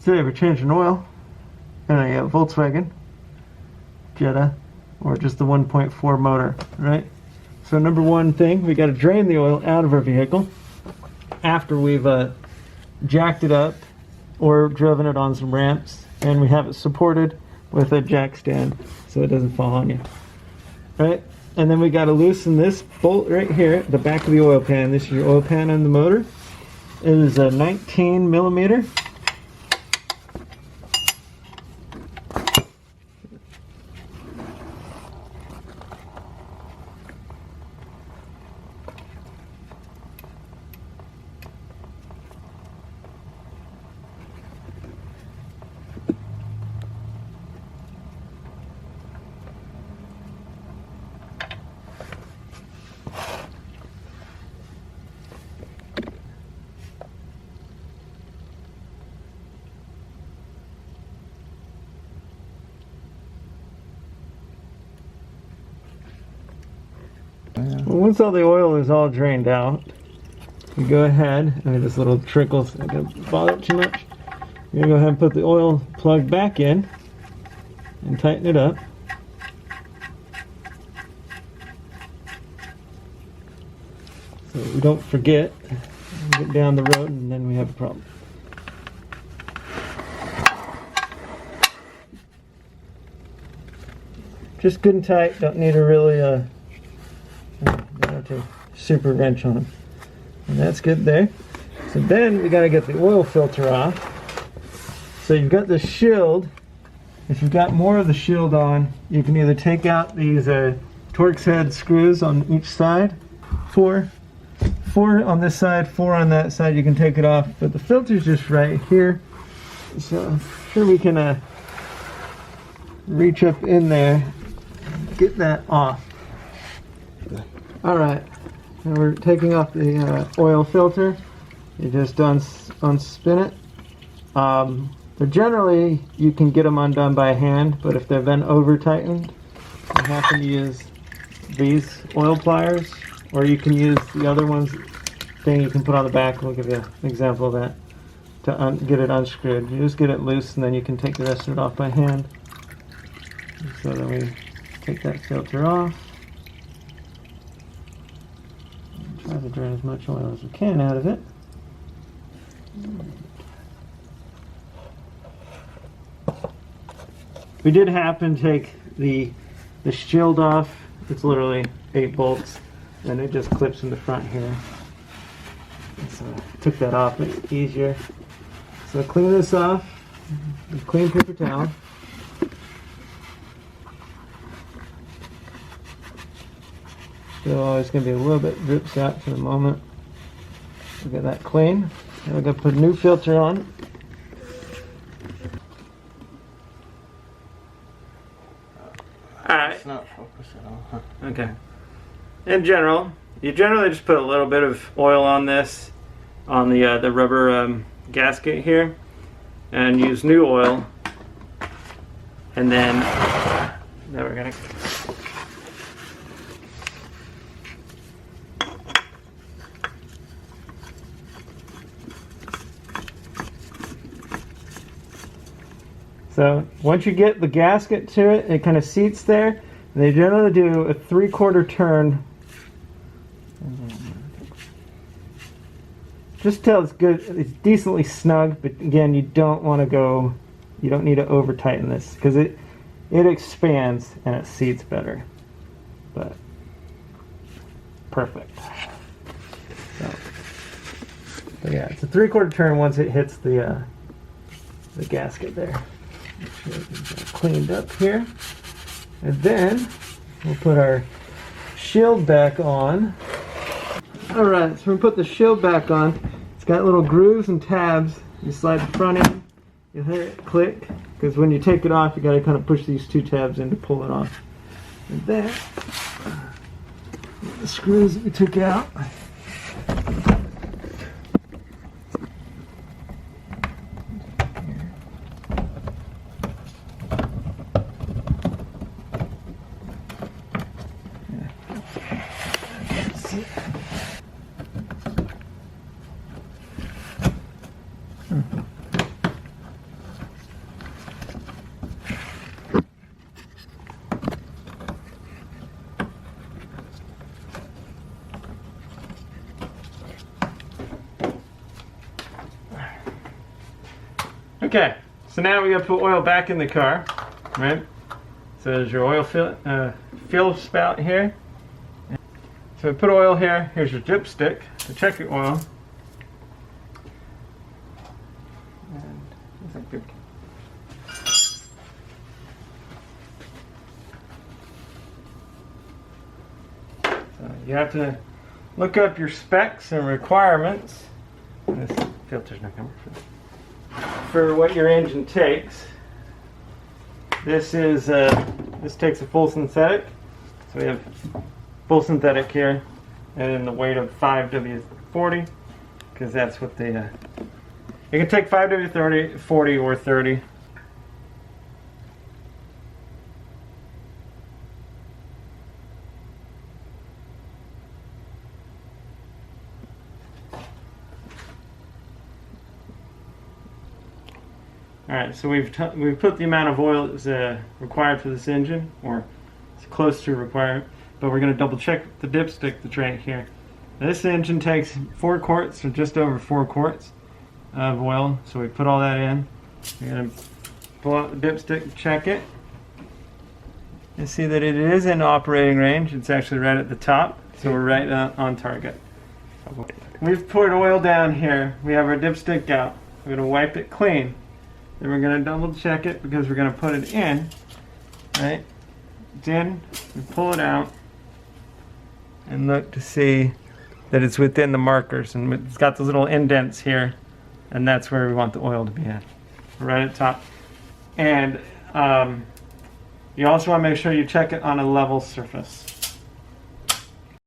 Today we're changing oil in a Volkswagen Jetta, or just the 1.4 motor, right? So number one thing, we got to drain the oil out of our vehicle after we've jacked it up or driven it on some ramps, and we have it supported with a jack stand so it doesn't fall on you, right? And then we got to loosen this bolt right here at the back of the oil pan. This is your oil pan on the motor. It is a 19 millimeter. Well, once all the oil is all drained out, you go ahead, I mean this little trickle's not going to bother it too much. You're going to go ahead and put the oil plug back in and tighten it up. So we don't forget, get down the road and then we have a problem. Just good and tight, don't need to really super wrench on them. And that's good there. So then we got to get the oil filter off. So you've got the shield. If you've got more of the shield on, you can either take out these Torx head screws on each side. Four on this side, 4 on that side. You can take it off, but the filter's just right here. So I'm sure we can reach up in there and get that off. All right, now we're taking off the oil filter. You just unspin it. But generally, you can get them undone by hand, but if they've been over tightened, you have to use these oil pliers, or you can use the other ones thing you can put on the back. We'll give you an example of that to get it unscrewed. You just get it loose, and then you can take the rest of it off by hand. So then we take that filter off. Try to drain as much oil as we can out of it. We did happen to take the shield off. It's literally 8 bolts, and it just clips in the front here. So I took that off, make it easier. So clean this off with a clean paper towel. Still always going to be a little bit drips out for the moment. We'll get that clean. Now we're going to put a new filter on. Alright. It's not focused at all. Huh? Okay. In general, you generally just put a little bit of oil on this, on the rubber gasket here, and use new oil. And then we're going to So once you get the gasket to it, it kind of seats there. They generally do a 3/4 turn. Just till it's good, it's decently snug, but again, you don't want to go, you don't need to over tighten this because it expands and it seats better. But perfect. So yeah, it's a 3/4 turn once it hits the gasket there. Make sure everything's cleaned up here. And then we'll put our shield back on. Alright, so we put the shield back on. It's got little grooves and tabs. You slide the front in, you hear it click, because when you take it off, you got to kind of push these 2 tabs in to pull it off. And then, the screws that we took out. Okay, so now we gotta put oil back in the car, right? So there's your oil fill spout here. So we put oil here. Here's your dipstick to check your oil. And is that good? So you have to look up your specs and requirements. This filter's not coming for what your engine takes. This takes a full synthetic. So we have full synthetic here, and then the weight of 5W40, because that's what they. You can take 5W30, 40, or 30. Alright, so we've put the amount of oil that's required for this engine, or it's close to required, but we're going to double check the dipstick that's right here. Now, this engine takes 4 quarts, or just over 4 quarts of oil, so we put all that in. We're going to pull out the dipstick, check it. You see that it is in operating range. It's actually right at the top, so we're right on target. We've poured oil down here. We have our dipstick out. We're going to wipe it clean. Then we're going to double check it because we're going to put it in, right? It's in, we pull it out and look to see that it's within the markers, and it's got those little indents here, and that's where we want the oil to be at, right at top. And you also want to make sure you check it on a level surface.